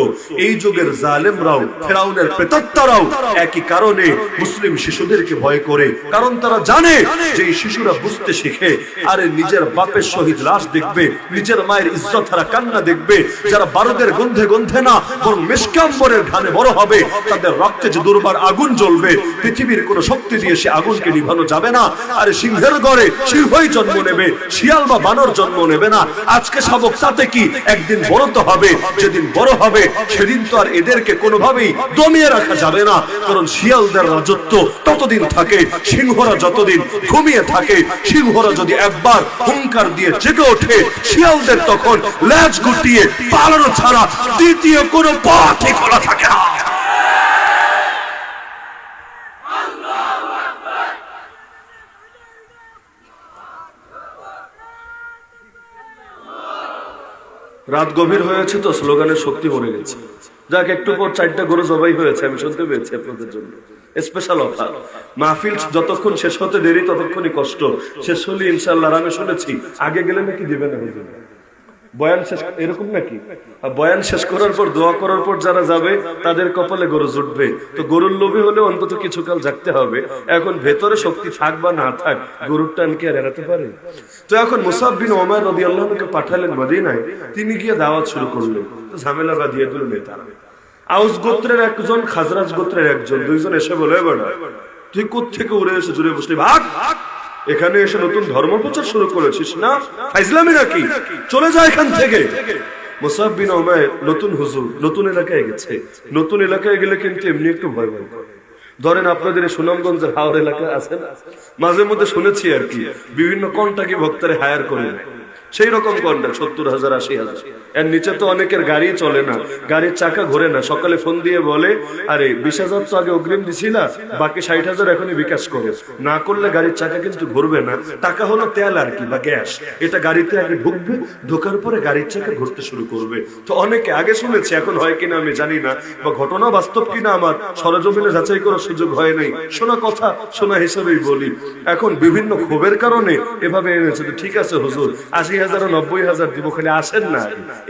এই যুগের জালেমরাও, ফেরাউনের প্রেতাত্মারাও একই কারণে মুসলিম শিশুদেরকে ভয় করে। কারণ তারা জানে যে এই শিশুরা বুঝতে শিখে, আরে নিজের বাপের শহীদ লাশ দেখবে, নিজের মায়ের ইজ্জত হারা কান্না দেখবে, যারা বারুদের গন্ধে গন্ধে না বরং মেশকাম্বরের ঘানে বড় হবে, তাদের রক্তে যে দুর্বার আগুন জ্বলবে, পৃথিবীর কোন শক্তি দিয়ে সে আগুনকে নিভানো যাবে না। আরে সিংহের ঘরে সিংহই জন্ম নেবে, শিয়াল বা বানর জন্ম নেবে না। আজকে শাবক তাতে কি, একদিন বড় তো হবে। যেদিন বড় হবে সেদিন তো আর এদেরকে কোনোভাবেই দমিয়ে রাখা যাবে না, কারণ শিয়ালদের রাজত্ব ততদিন থাকে, সিংহরা যতদিন ঘুমিয়ে থাকে। সিংহরা যদি একবার হুঙ্কার দিয়ে জেগে ওঠে, শিয়ালদের তখন লেজ গুটিয়ে পালানো ছাড়া দ্বিতীয় কোনো পথই খোলা থাকে না। রাত গভীর হয়েছে তো স্লোগানের শক্তি মরে গেছে। যাক, একটু পর 4টা গরু জবাই হয়েছে, আমি শুনতে পেয়েছি আপনাদের জন্য স্পেশাল অফার। মাহফিল যতক্ষণ শেষ হতে দেরি ততক্ষণই কষ্ট, শেষ হলে ইনশাআল্লাহ। আমি শুনেছি আগে গেলে নাকি দিবে না বয়ান শেষ, এরকম নাকি? বয়ান শেষ করার পর দোয়া করার পর যারা যাবে তাদের কপালে গরু জুটবে। তো গরুর লোভে হলে অন্তত কিছুকাল জাগতে হবে। এখন ভেতরে শক্তি থাক বা না থাক, গরুর টান কি আর এড়াতে পারে? তো এখন মুসাব বিন ওমর রাদিয়াল্লাহু আনহুকে পাঠালেন মদিনায়। তিনি গিয়ে দাওয়াত শুরু করলেন। ঝামেলা বাঁধিয়ে দিল নেতারা। আউস গোত্রের একজন, খাজরাজ গোত্রের একজন, 2 জন এসে বলে, বেটা তুই কোত্থেকে উড়ে এসে জুড়ে বসলি, ভাগ, এখানে এসে নতুন ধর্ম প্রচার শুরু করেছিস না? ফাইজলামি নাকি? চলে যায় এখান থেকে। মুসাব বিন উমাইর নতুন হুজুর, নতুন এলাকায় গেছে। নতুন এলাকায় গেলে কিন্তু এমনি একটু ভয় ভয় করে। ধরেন আপনাদের সুনামগঞ্জের হাওড় এলাকা আছে না, মাঝে মধ্যে শুনেছি আর কি, বিভিন্ন কন্টাকি ভক্তরে হায়ার করে নেয়। সেই রকম কন্ট্রাক্ট 70,000 80,000। এর নিচে তো অনেকের গাড়ি চলে না, গাড়ির চাকা ঘোরে না। সকালে ফোন দিয়ে বলে, আরে 20,000 তো আগে অগ্রিম দিছিল, বাকি 60,000 এখনই বিকাশ করে, না করলে গাড়ির চাকা কিন্তু ঘুরবে না। টাকা হলো তেল আর কি, বা গ্যাস। এটা গাড়িতে আগে ঢুকবে, ঢোকার পরে গাড়ির চাকা ঘুরতে শুরু করবে। তো অনেকে আগে শুনেছি, এখন হয় কিনা আমি জানি না, বা ঘটনা বাস্তব কিনা আমার সরজমিনে যাচাই করার সুযোগ হয় নাই। শোনা কথা, শোনা হিসেবেই বলি। এখন বিভিন্ন ক্ষোভের কারণে এভাবে এনেছে। তো ঠিক আছে হুজুর, 80,000 90,000 দিব, খালি আসেন না।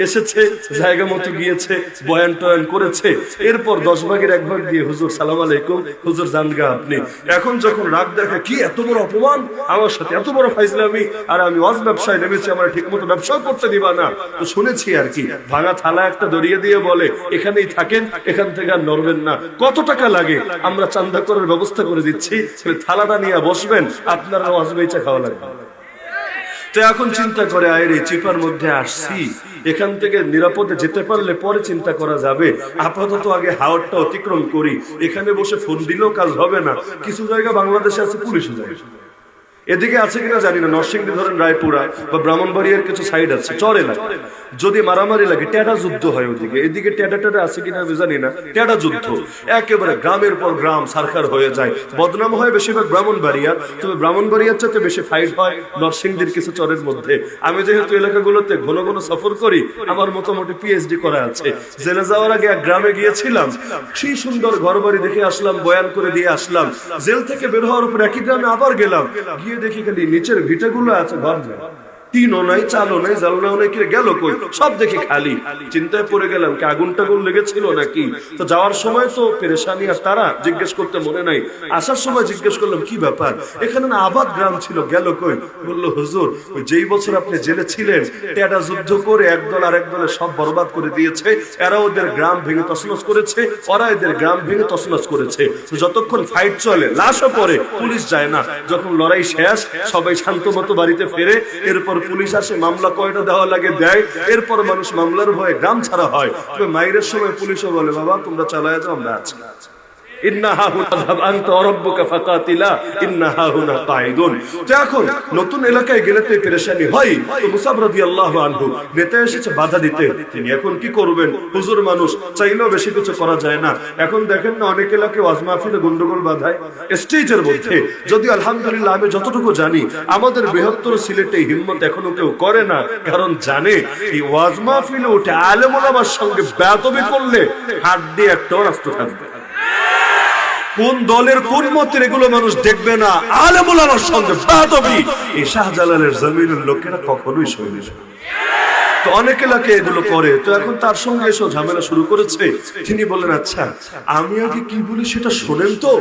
এসেছে, জায়গা মতো গিয়েছে, বয়ান টয়ান করেছে। এরপর 10 ভাগের 1 ভাগ দিয়ে, হুজুর সালাম আলাইকুম, হুজুর জানগা আপনি। এখন যখন রাগ দেখা, কি এত বড় অপমান আমার সাথে, এত বড় ফাইজলামি, আর আমি ওয়াজ ব্যবসায় নেমেছি, আমার ঠিক মতো ব্যবসা করতে দিবা না। তো শুনেছি আর কি, ভাঙা থালা একটা দড়িয়ে দিয়ে বলে, এখানেই থাকেন, এখান থেকে আর নড়বেন না। কত টাকা লাগে আমরা চান্দা করার ব্যবস্থা করে দিচ্ছি, থালাটা নিয়ে বসবেন, আপনারা ওয়াজ বেচা খাওয়া লাগবে। তো এখন চিন্তা করে, আরে চিপার মধ্যে আসছি, এখান থেকে নিরাপদে যেতে পারলে পরে চিন্তা করা যাবে, আপাতত আগে হাওড়টা অতিক্রম করি। এখানে বসে ফোন দিলেও কাজ হবে না। কিছু জায়গা বাংলাদেশে আছে পুলিশ যায়, এদিকে আছে কিনা জানি না, নরসিংদী ধরেন রায়পুরা বা ব্রাহ্মণবাড়িয়ার কিছু সাইড আছে চর এলাকা, যদি মারামারি লাগে টেডা যুদ্ধ হয় ওদিকে, এদিকে টেডা টেডা আছে কিনা আমি জানি না, টেডা যুদ্ধ একেবারে গ্রামের পর গ্রাম সারখার হয়ে যায়, বদনাম হয় বেশিরভাগ ব্রাহ্মণবাড়িয়া, তবে ব্রাহ্মণবাড়িয়ার চাইতে বেশি ফাইট হয় নরসিংদীর কিছু চরের মধ্যে। আমি যেহেতু এলাকাগুলোতে ঘন ঘন সফর করি, আমার মোটামুটি পিএইচডি করা আছে, জেলে যাওয়ার আগে এক গ্রামে গিয়েছিলাম, কি সুন্দর ঘর বাড়ি দেখে আসলাম, বয়ান করে দিয়ে আসলাম, জেল থেকে বের হওয়ার উপর একই গ্রামে আবার গেলাম, গিয়ে দেখি খালি নিচের ভিটাগুলো আছে, ঘর টিনও নাই, চালও নাই, জ্বালানাও নাই, গেল কই, সব দেখি খালি। চিন্তায় পড়ে গেলাম কি আগুন টাগুন লেগেছিল নাকি। তো যাওয়ার সময় তো পেরেশানি, আর তারা জিজ্ঞেস করতে মনে নাই, আসার সময় জিজ্ঞেস করলাম কি ব্যাপার, এখানে না আবাদ গ্রাম ছিল, গেল কই? বললো হুজুর ওই যেই বছর আপনি জেলে ছিলেন টেডা যুদ্ধ করে একদল আর একদলের সব বরবাদ করে দিয়েছে, এরা ওদের গ্রাম ভেঙে তছনছ করেছে, ওরা এদের গ্রাম ভেঙে তছনছ করেছে। যতক্ষণ ফাইট চলে, লাশও পরে, পুলিশ যায় না, যখন লড়াই শেষ সবাই শান্ত মতো বাড়িতে ফেরে, এরপর পুলিশ আসে, মামলা কয়টা দেওয়া লাগে দেয়, এরপর মানুষ মামলার ভয়ে গ্রাম ছাড়া হয়। তবে মাইরের সময় পুলিশও বলে বাবা তোমরা চালায় যাও, আমরা আছি। এখন নতুন এলাকায় গেলে তো পেরেশানি হয়। তো মুসাব রাদিয়াল্লাহু আনহু নেতা এসেছে বাধা দিতে, তিনি এখন কি করবেন, হুজুর মানুষ চাইলেও বেশি কিছু করা যায় না। এখন দেখেন না অনেক এলাকায় ওয়াজ মাহফিলে গন্ডগোল বাধায় স্টেজের মধ্যে, যদি আলহামদুলিল্লাহ আমি যতটুকু জানি আমাদের বৃহত্তর সিলেটে হিম্মত এখনো কেউ করে না, কারণ জানে এই ওয়াজ মাহফিলে উঠে আলেম ওলামার সঙ্গে বেয়াদবি করলে হাত দিয়ে একটাও রাস্তা থাকবে। কোন দলের কোন মতের এগুলো মানুষ দেখবে না, আলেম ওলামার সঙ্গে বেয়াদবি এই শাহজালালের জমিনের লোকেরা কখনোই সইবে না। তো অনেক এলাকায় এগুলো করে, তো এখন তার সঙ্গে এসব ঝামেলা শুরু করেছে। তিনি বললেন আচ্ছা আমি আগে কি বলি সেটা শোনেন তো,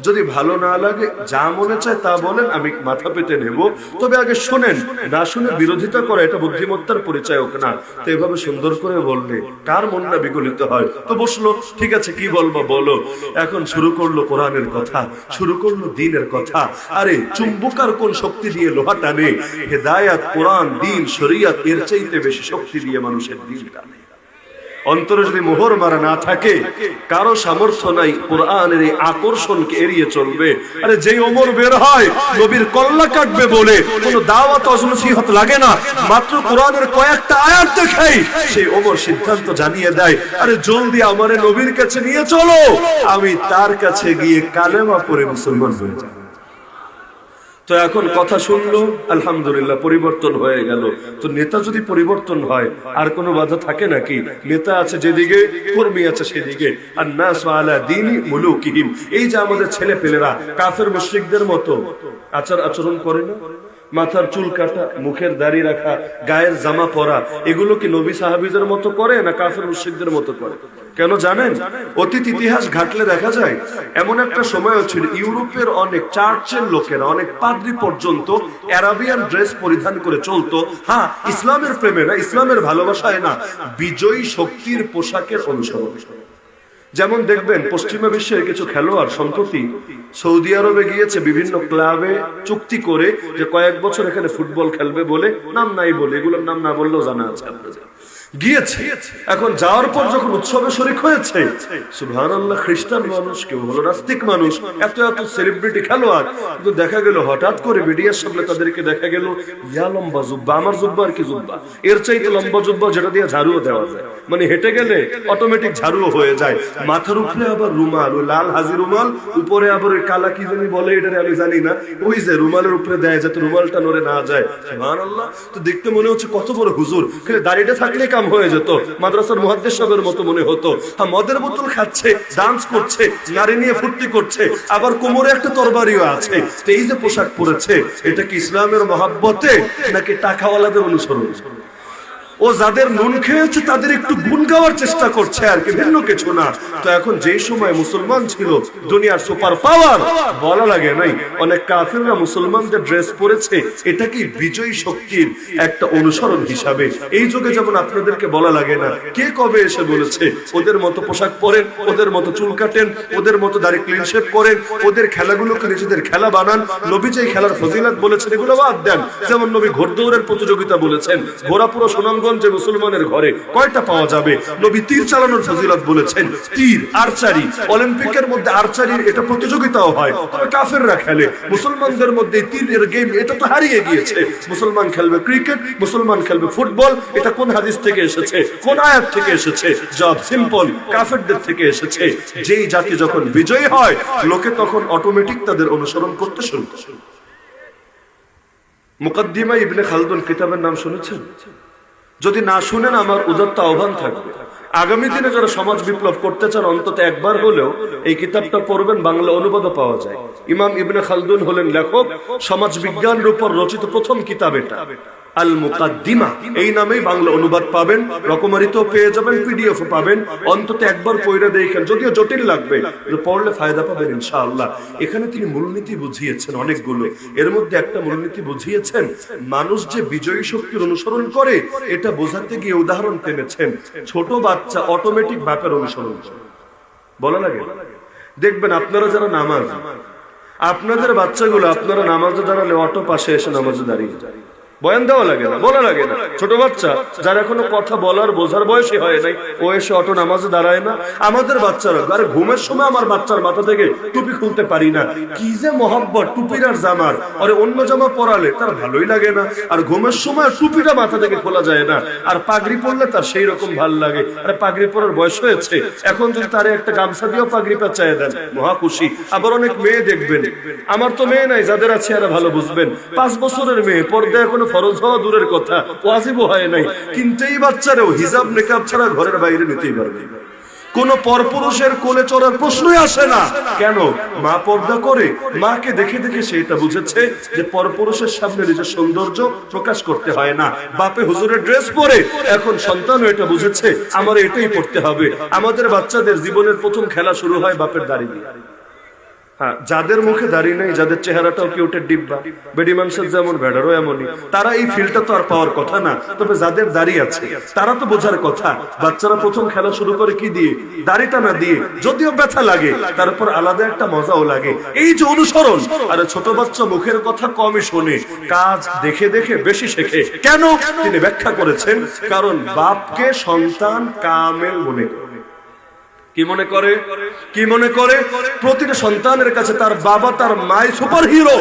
যদি ভালো না লাগে যা মনে চায় তা বলেন, আমি মাথা পেতে নেব, তবে আগে শোনেন, না শুনে বিরোধিতা করা এটা বুদ্ধিমত্তার পরিচয় হোক না। তো এভাবে সুন্দর করে বললে কার মন না বিগলিত হয়। তো বসলো, ঠিক আছে কি বলবো বলো। এখন শুরু করলো কোরআনের কথা, শুরু করলো দ্বীনের কথা। আরে চুম্বকার কোন শক্তি দিয়ে লোহা টানে, হেদায়াত কোরআন দ্বীন শরীয়ত এর চাইতে বেশি শক্তি দিয়ে মানুষের দ্বীন টানে। অন্তরে যদি মোহর মারা না থাকে, কারো সামর্থ্য নাই কোরআনের এই আকর্ষণকে এড়িয়ে চলবে। আরে যেই ওমর বের হয় নবীর কল্লা কাটবে বলে কোনো দাওয়াত নসিহত লাগে না, মাত্র কোরআনের কয়েকটা আয়াত দেখাই সেই ওমর সিদ্ধান্ত জানিয়ে দেয়, আরে জলদি আমারে নবীর কাছে নিয়ে চলো, আমি তার কাছে গিয়ে কালেমা পড়ে মুসলমান হয়ে যাব। তো এখন কথা শুনলো, আলহামদুলিল্লাহ পরিবর্তন হয়ে গেল। তো নেতা যদি পরিবর্তন হয় আর কোনো বাধা থাকে নাকি? নেতা আছে যেদিকে, কর্মী আছে সেদিকে। আর নাসু আলা দীনি মুলুকিহিম, এই যে আমাদের ছেলে পেলেরা কাফের মুশরিকদের মতো আচরণ করে না, মাথার চুল কাটা, মুখের দাড়ি রাখা, গায়ের জামা পরা, এগুলো কি নবী সাহাবীদের মতো করে না কাফের মুশরিকদের মতো করে? কেন জানেন? অতীত ইতিহাস ঘাটলে দেখা যায় এমন একটা সময় ছিল ইউরোপের অনেক চার্চের লোকেরা, অনেক পাদ্রী পর্যন্ত আরাবিয়ান ড্রেস পরিধান করে চলতো। হ্যাঁ, ইসলামের প্রেমে না, ইসলামের ভালোবাসায় না, বিজয়ী শক্তির পোশাকের অনুসরণ। যেমন দেখবেন পশ্চিমা বিশ্বের কিছু খেলোয়াড় সম্প্রতি সৌদি আরবে গিয়েছে, বিভিন্ন ক্লাবে চুক্তি করে যে কয়েক বছর এখানে ফুটবল খেলবে বলে, নাম নাই বলে, এগুলোর নাম না বললেও জানা আছে আপনাদের, গিয়েছে। এখন যাওয়ার পর যখন উৎসবে শরীক হয়েছে, সুবহানাল্লাহ, খ্রিস্টান মানুষ, কেউ হলো নাস্তিক মানুষ, এত এত সেলিব্রিটি খেলোয়াড়, কিন্তু দেখা গেল হঠাৎ করে মিডিয়ার সামনে তাদেরকে দেখা গেল ইয়া লম্বা জুব্বা, আমার জুব্বা আর কি জুব্বা, এর চাইতে লম্বা জুব্বা যেটা দিয়ে ঝাড়ুও দেওয়া যায়, মানে হেঁটে গেলে অটোমেটিক ঝাড়ুও হয়ে যায়, মাথার উপরে আবার রুমাল, ওই লাল হাজি রুমাল, উপরে আবার ওই কালা কি জানি বলে, এটা আমি জানি না, ওই যে রুমালের উপরে দেয় যাতে রুমালটা নড়ে না যায়। সুবহানাল্লাহ, তো দেখতে মনে হচ্ছে কত বড় হুজুর, দাড়িটা থাকলে কাম হয়ে যেত, মাদ্রাসার মুহাদ্দিস সাহেবের মতো মনে হতো। হ্যাঁ, মদের বোতল খাচ্ছে, ডান্স করছে, নারী নিয়ে ফুর্তি করছে, আবার কোমরে একটা তরবারিও আছে। এই যে পোশাক পরেছে, এটা কি ইসলামের মহাব্বতে নাকি টাকাওয়ালাদের অনুসরণ? ও যাদের নুন খেয়েছে তাদের একটু গুণ গাওয়ার চেষ্টা করছে, আর কি, ভিন্ন কিছু না। তো এখন যেই সময় মুসলমান ছিল দুনিয়ার সুপার পাওয়ার, বলা লাগে নাই, অনেক কাফিররা মুসলমানদের ড্রেস পরেছে, এটা কি বিজয়ী শক্তির একটা অনুসরণ হিসাবে। এই যুগে যেমন আপনাদেরকে বলা লাগে না, কে কবে এসে বলেছে ওদের মতো পোশাক পরেন, ওদের মতো চুল কাটেন, ওদের মতো দাড়ি ক্লিন শেভ করেন, ওদের খেলাগুলোকে নিজেদের খেলা বানান। নবী যে খেলার ফজিলত বলেছেন এগুলো বাদ দেন। যেমন নবী ঘোড়দৌড়ের প্রতিযোগিতা বলেছেন, ঘোড়া পুরো সুনাম সুনামগঞ্জে মুসলমানের ঘরে কয়টা পাওয়া যাবে? নবী তীর চালানোর ফজিলত বলেছেন। তীর, আর্চারি, অলিম্পিকের মধ্যে আর্চারির এটা প্রতিযোগিতাও হয়, তবে কাফেররা খেলে। মুসলমানদের মধ্যে তীরের গেম এটা তো হারিয়ে গিয়েছে। মুসলমান খেলবে ক্রিকেট, মুসলমান খেলবে ফুটবল। এটা কোন হাদিস থেকে এসেছে, কোন আয়াত থেকে এসেছে? জবাব সিম্পল, কাফেরদের থেকে এসেছে। যেই জাতি যখন বিজয়ী হয়, লোকে তখন অটোমেটিক তাদের অনুসরণ করতে শুরু করে। মুকদ্দিমা ইবনে খালদুন কিতাবের নাম শুনেছেন? যদি না শুনেন, আমার উদাত্ত আহ্বান থাকবে, আগামী দিনে যারা সমাজ বিপ্লব করতে চান অন্তত একবার হলেও এই কিতাবটা পড়বেন। বাংলা অনুবাদও পাওয়া যায়। ইমাম ইবনে খালদুন হলেন লেখক। সমাজ বিজ্ঞানের উপর রচিত প্রথম কিতাব এটা, আল মুকাদ্দিমা, এই নামেই বাংলা অনুবাদ পাবেন। রকমারিতেও পেয়ে যাবেন, পিডিএফ পাবেন। অন্তত একবার পড়ে দেখেন, যদিও জটিল লাগবে, পড়লে ফায়দা পাবেন ইনশাআল্লাহ। এখানে তিনি মূলনীতি বুঝিয়েছেন অনেকগুলো। এর মধ্যে একটা মূলনীতি বুঝিয়েছেন, মানুষ যে বিজয়ী শক্তির অনুসরণ করে এটা বোঝাতে গিয়ে উদাহরণ টেনেছেন। ছোট বাচ্চা অটোমেটিক বাপের অনুসরণ করে। বলা লাগে, দেখবেন আপনারা যারা নামাজ, আপনাদের বাচ্চাগুলো আপনারা নামাজে দাঁড়ালে অটো পাশে এসে নামাজে দাঁড়িয়ে যায়। বয়ান দেওয়া লাগে না, বলা লাগে না। ছোট বাচ্চা যারা এখনো কথা বলার বোঝার বয়সী হয় নাই, ও এসে অটো নামাজে দাঁড়ায় না। আমাদের বাচ্চারা, আরে ঘুমের সময় আমার বাচ্চার মাথা থেকে টুপি খুলতে পারি না, কি যে মহব্বত টুপির আর জামার। আরে অন্য জামা পরালে তার ভালোই লাগে না, আর ঘুমের সময় টুপিটা মাথা থেকে খোলা যায় না। আর পাগড়ি পরলে তার সেই রকম ভাল লাগে। আরে পাগড়ি পরার বয়স হয়েছে, এখন যদি তারে একটা গামছা দিয়েও পাগড়ি পেঁচায় দেন, মহা খুশি। আবার অনেক মেয়ে দেখবেন, আমার তো মেয়ে নাই, যাদের আছে এরা ভালো বুঝবেন, 5 বছরের মেয়ে, পর্দা এখনো ফরজ হওয়া দূরের কথা, ওয়াজিবও হয় নাই, কিন্তু এই বাচ্চারাও হিজাব নেকাব ছাড়া ঘরের বাইরে নিতেই পারবে। কোন পরপুরুষের কোলে চড়ার প্রশ্নই আসে না। কেন? মা পর্দা করে। মাকে দেখে দেখে সে এটা বুঝেছে যে পরপুরুষের সামনে নিজের সৌন্দর্য প্রকাশ করতে হয় না। বাপে হুজুরের ড্রেস পরে, এখন সন্তানও এটা বুঝেছে আমার এটাই পড়তে হবে। আমাদের বাচ্চাদের জীবনের প্রথম খেলা শুরু হয় বাপের দাড়ি দিয়ে। হ্যাঁ, যাদের মুখে দাঁড়িয়ে নেই, যাদের চেহারাটাও কিউটের ডিব্বা, বেডি মাংসের যেমন ভেড়ারও এমনই, তারা এই ফিলটা তো আর পাওয়ার কথা না। তবে যাদের দাঁড়িয়ে আছে তারা তো বোঝার কথা। বাচ্চারা প্রথম খেলা শুরু করে কি দিয়ে? দাড়িটা না দিয়ে, যদিও ব্যথা লাগে, তারপর আলাদা একটা মজাও লাগে। এই যে অনুসরণ। আর ছোট বাচ্চা মুখের কথা কমই শোনে, কাজ দেখে দেখে বেশি শেখে। কেন? তিনি ব্যাখ্যা করেছেন, কারণ বাপকে সন্তান কামেল মনে করে। কি মনে করে? কি মনে করে? প্রতিটা সন্তানের কাছে তার বাবা তার মাই সুপার হিরো,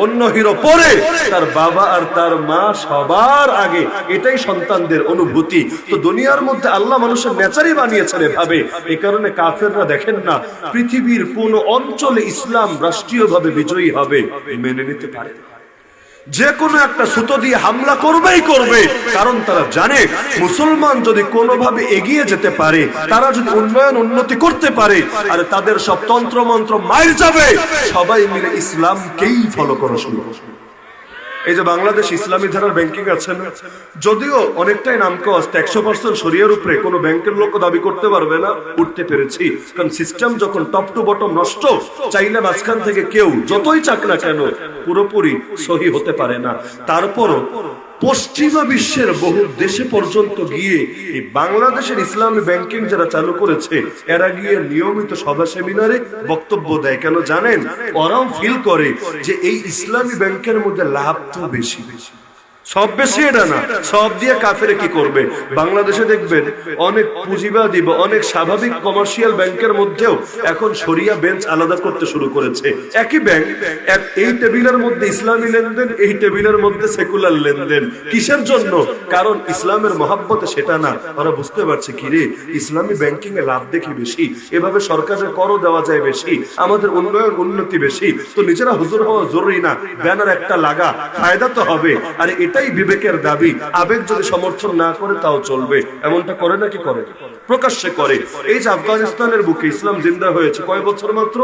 অন্য হিরো পরে, তার বাবা আর তার মা সবার আগে। এটাই সন্তানদের অনুভূতি। তো দুনিয়ার মধ্যে আল্লাহ মানুষের নেচারই বানিয়েছেন এভাবে। এই কারণে কাফেররা দেখেন না পৃথিবীর কোন অঞ্চলে ইসলাম রাষ্ট্রীয়ভাবে বিজয়ী হবে মেনে নিতে পারে, যে কোনো একটা সুতো দিয়ে হামলা করবেই করবে। কারণ তারা জানে মুসলমান যদি কোনোভাবে এগিয়ে যেতে পারে, তারা যদি উন্নতি করতে পারে, আর তাদের সব তন্ত্র মন্ত্র মাইর যাবে, সবাই মিলে ইসলামকেই ফলো করা শুরু করবে। এই যে বাংলাদেশ ইসলামী ধারার ব্যাংকিং আছে না, যদিও অনেকটাই নাম কস্ট, 100% শরিয়ার উপরে কোনো ব্যাংকের লোক দাবি করতে পারবে না উঠতে পেরেছি। কারণ সিস্টেম যখন টপ টু বটম নষ্ট, চাইলে মাঝখান থেকে কেউ যতই চাক না কেন পুরোপুরি সহি হতে পারে না। তারপরও পশ্চিমা বিশ্বের বহু দেশে পর্যন্ত গিয়ে এই বাংলাদেশের ইসলামী ব্যাংকিং যারা চালু করেছে, এরা গিয়ে নিয়মিত সভা সেমিনারে বক্তব্য দেয়। কেন জানেন? ওরাও ফিল করে যে এই ইসলামী ব্যাংকের মধ্যে লাভ তো বেশি। সব বেশি এটা না, সব দিয়ে কাফেরে কি করবে? বাংলাদেশে দেখবেন অনেক পুঁজিবাদী বা অনেক স্বাভাবিক কমার্শিয়াল ব্যাংকের মধ্যেও এখন শরিয়া বেঞ্চ আলাদা করতে শুরু করেছে। একই ব্যাংক, এই টেবিলের মধ্যে ইসলামী লেনদেন, এই টেবিলের মধ্যে সেকুলার লেনদেন। কিসের জন্য? কারণ ইসলামের মহাব্বতে সেটা না। ওরা বুঝতে পারছে কি রে, ইসলামী ব্যাংকিং এ লাভ দেখি বেশি, এভাবে সরকারের করও দেওয়া যায় বেশি, আমাদের উন্নতি বেশি, তো নিজেরা হুজুর হওয়া জরুরি না, ব্যানার একটা লাগা, ফায়দা তো হবে। আর এটাই বিবেকের দাবি। আবেগ যদি সমর্থন না করে তাও চলবে। এমনটা করে নাকি? করে, প্রকাশ্যে করে। এই যে আফগানিস্তানের বুকে ইসলাম জিন্দা হয়েছে কয় বছর? মাত্র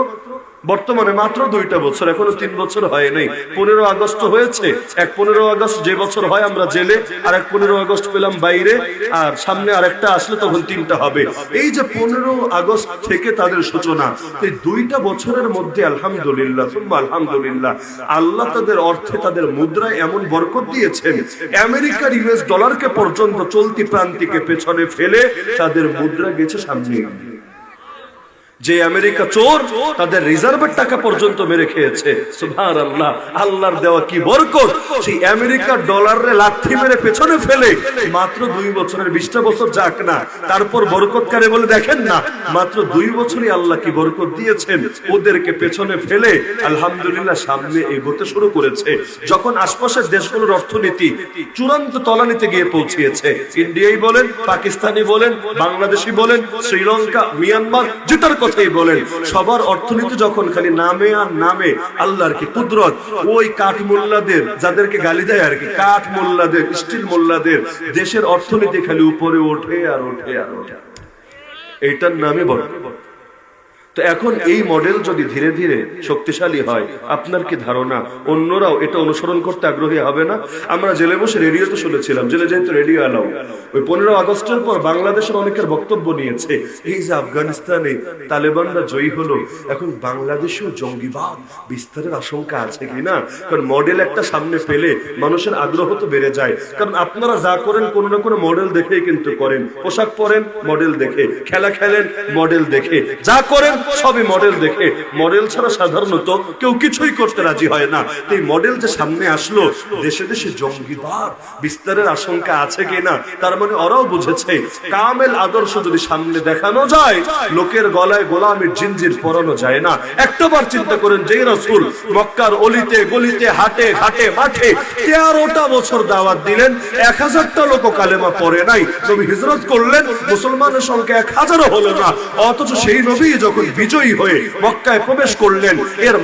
বর্তমানে মাত্র 2টা বছর, এখনো 3 বছর হয় নাই। 15 আগস্ট হয়েছে। এক 15 আগস্ট যে বছর হয় আমরা জেলে, আর এক 15 আগস্ট পেলাম বাইরে, আর সামনে আরেকটা আসলে তখন 3টা হবে। এই যে 15 আগস্ট থেকে তাদের সূচনা, এই 2টা বছরের মধ্যে আলহামদুলিল্লাহ সুম্মা আলহামদুলিল্লাহ, আল্লাহ তাদের অর্থে, তাদের মুদ্রায় এমন বরকত দিয়েছেন, আমেরিকার US ডলারকে পর্যন্ত চলতি প্রান্তিকে পেছনে ফেলে তাদের মুদ্রা গেছে সামনে। যে আমেরিকা চোর, তাদের রিজার্ভের টাকা পর্যন্ত মেরে খেয়েছে। সুবহানাল্লাহ, আল্লাহর দেওয়া কি বরকত। সেই আমেরিকার ডলারে লাথি মেরে পেছনে ফেলে মাত্র 2 বছরের 20টা বছর যাক না, তারপর বরকত কারে বলে দেখেন না, মাত্র 2 বছরই আল্লাহ কি বরকত দিয়েছেন। ওদেরকে পেছনে ফেলে আলহামদুলিল্লাহ সামনে এগোতে শুরু করেছে। যখন আশপাশের দেশগুলোর অর্থনীতি চূড়ান্ত তলানিতে গিয়ে পৌঁছিয়েছে, ইন্ডিয়াই বলেন, পাকিস্তানি বলেন, বাংলাদেশি বলেন, শ্রীলঙ্কা, মিয়ানমার, যেটার কথাই বলেন, সবার অর্থনীতি যখন খালি নামে আর নামে আল্লাহর কি কুদরত। ওই কাঠ মোল্লাদের, যাদেরকে গালি দেয় আর কি, কাঠ মোল্লাদের, স্টিল মোল্লাদের দেশের অর্থনীতি খালি উপরে ওঠে আর ওঠে আর ওঠে। এইটার নামে বরকত। তো এখন এই মডেল যদি ধীরে ধীরে শক্তিশালী হয়, আপনার কি ধারণা অন্যরাও এটা অনুসরণ করতে আগ্রহী হবে না? আমরা জেলে বসে রেডিওতে শুনেছিলাম, জেলে যেহেতু রেডিও অ্যালাউ, ওই 15 আগস্টের পর বাংলাদেশের অনেকের বক্তব্য নিয়েছে, এই যে আফগানিস্তানে তালেবানরা জয়ী হলো, এখন বাংলাদেশেও জঙ্গিবাদ বিস্তারের আশঙ্কা আছে কিনা। কারণ মডেল একটা সামনে পেলে মানুষের আগ্রহ তো বেড়ে যায়। কারণ আপনারা যা করেন কোনো না কোনো মডেল দেখেই কিন্তু করেন। পোশাক পরেন মডেল দেখে, খেলা খেলেন মডেল দেখে, যা করেন সবই মডেল দেখে। মডেল ছাড়া সাধারণত কেউ কিছুই করতে রাজি হয় না। এই মডেল যে সামনে আসলো, দেশে দেশে জঙ্গিবাদ বিস্তারের আশঙ্কা আছে কিনা, তার মানে ওরাও বুঝেছে কামেল আদর্শ যদি সামনে দেখানো যায়, লোকের গলায় গোলামের জিনজির পরানো যায় না। একটাবার চিন্তা করেন, যে রাসূল মক্কার অলিতে গলিতে, হাটে ঘাটে মাঠে 13টা বছর দাওয়াত দিলেন, 1000টা লোক কালেমা পড়ে নাই। নবী হিজরত করলেন, মুসলমানের সংখ্যা 1000ও হলো না। অথচ সেই নবী যখন বিজয়ী হয়ে মক্কায় প্রবেশ করলেন, এর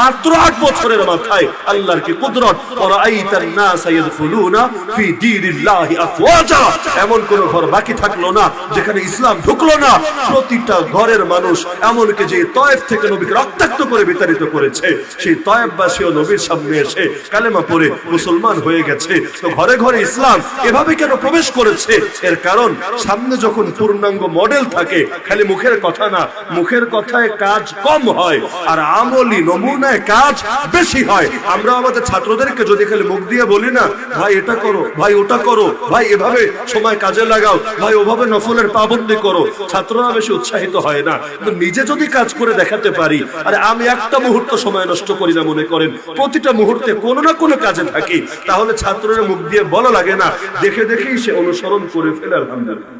মাত্র 8 বছরের মাথায় আল্লাহর কি কুদরত। ওয়ারাআইতান নাস ইয়াদখুলুনা ফি দীনিল্লাহি আফওয়াজা, এমন কোন ঘর বাকি থাকলো না যেখানে ইসলাম ঢুকলো না। প্রতিটা ঘরের মানুষ, এমনকি যে তয়েফ থেকে নবীকে রক্তাক্ত করে বিতাড়িত করেছে, সেই তয়েফবাসীও নবীর সামনে এসে কালেমা পড়ে মুসলমান হয়ে গেছে। তো ঘরে ঘরে ইসলাম এভাবে কেন প্রবেশ করেছে? এর কারণ সামনে যখন পূর্ণাঙ্গ মডেল থাকে, খালি মুখের কথা না, মুখের কথায় কাজ কম হয় আর আমলি নমুনায় কাজ বেশি হয়। আমরা আমাদের ছাত্রদেরকে যদি খালি মুখ দিয়ে বলি না, ভাই এটা করো, ভাই ওটা করো, ভাই এভাবে সময় কাজে লাগাও, ভাই ওভাবে নফলের পাবন্দি করো, ছাত্ররা বেশি উৎসাহিত হয় না। কিন্তু নিজে যদি কাজ করে দেখাতে পারি, আরে আমি একটা মুহূর্ত সময় নষ্ট করি না, মনে করেন প্রতিটা মুহূর্তে কোনো না কোনো কাজে থাকি, তাহলে ছাত্ররা মুখ দিয়ে বলা লাগে না, দেখে দেখেই সে অনুসরণ করে ফেলে। আলহামদুলিল্লাহ।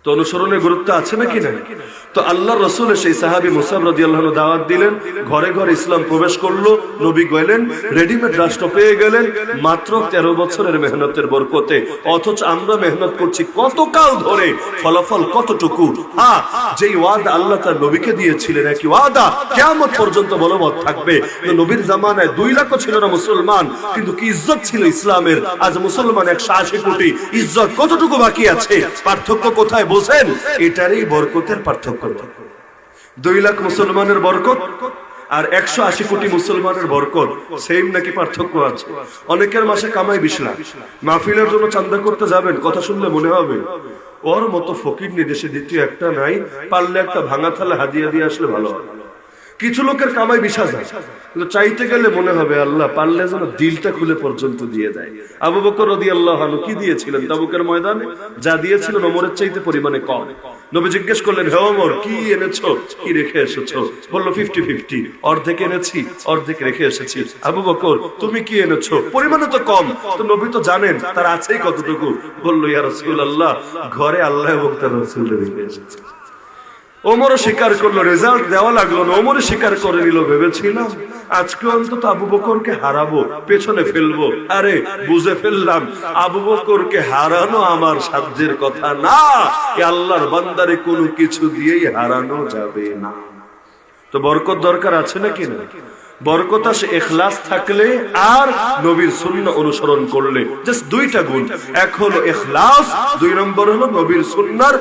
তো অনুসরণের গুরুত্ব আছে নাকি না? তো আল্লাহর রাসূল সেই সাহাবী মুসাব রাদিয়াল্লাহু আনহু দাওয়াত দিলেন, ঘরে ঘরে ইসলাম প্রবেশ করলো, নবী গেলেন, রেডিমেড রাষ্ট্র পেয়ে গেলেন মাত্র 13 বছরের মেহনতের বরকতে। অথচ আমরা মেহনত করছি কত কাল ধরে, ফলাফল কতটুকু? হ্যাঁ, যেই ওয়াদা আল্লাহ তার নবীকে দিয়েছিলেন, একই ওয়াদা কিয়ামত পর্যন্ত বলবৎ থাকবে। নবীর জামানায় 2 লাখ ছিল না মুসলমান, কিন্তু কি ইজ্জত ছিল ইসলামের। আজ মুসলমান 180 কোটি, ইজ্জত কতটুকু বাকি আছে? পার্থক্য কোথায় বোঝেন? এটারই বরকতের পার্থক্য। 2 লাখ মুসলমানের বরকত আর 180 কোটি মুসলমানের বরকত সেম নাকি পার্থক্য আছে? অনেকের মাসে কামাই 20 লাখ, মাহফিলের জন্য চাঁদা করতে যাবেন, কথা শুনলে মনে হবে ওর মতো ফকির দেশে দ্বিতীয় একটা নাই, পারলে একটা ভাঙা থালা হাদিয়া দিয়ে আসলে ভালো হয়। কিছু লোকের কামাই 20,000, কিন্তু চাইতে গেলে মনে হবে আল্লাহ পারলে যেন দিলটা খুলে পর্যন্ত দিয়ে দেয়। আবু বকর রাদিয়াল্লাহু আনহু কি দিয়েছিলেন তাবুকের ময়দানে? যা দিয়েছিলেন ওমরের চাইতে পরিমাণে কম। নবী জিজ্ঞেস করলেন, হে ওমর, কি এনেছো, কি রেখে এসেছো? বলল 50-50, অর্ধেক এনেছি, অর্ধেক রেখে এসেছি। আবু বকর, তুমি কি এনেছো? পরিমাণে তো কম। তো নবী তো জানেন তার আছেই কতটুকু। বলল, ইয়া রাসূলুল্লাহ, ঘরে আল্লাহ এবং তার রাসূল রেখে এসেছে। ওমরও স্বীকার করলো, রেজাল্ট দেওয়া লাগলো না, ওমরও স্বীকার করে নিল। ভেবেছিলাম আজকে অন্তত আবু বকরকে হারাবো, পেছনে ফেলবো। আরে বুঝে ফেললাম আবু বকরকে হারানো আমার সাধ্যের কথা না। আল্লাহর বান্দারে কোনো কিছু দিয়েই হারানো যাবে না। তো বরকত দরকার আছে নাকি না? বরকত আসে ইখলাস থাকলে আর নবীর সুন্নাহ অনুসরণ করলে। জাস্ট 2টা গুণ, এক হলো ইখলাস, 2 নম্বর হলো নবীর সুন্নাহর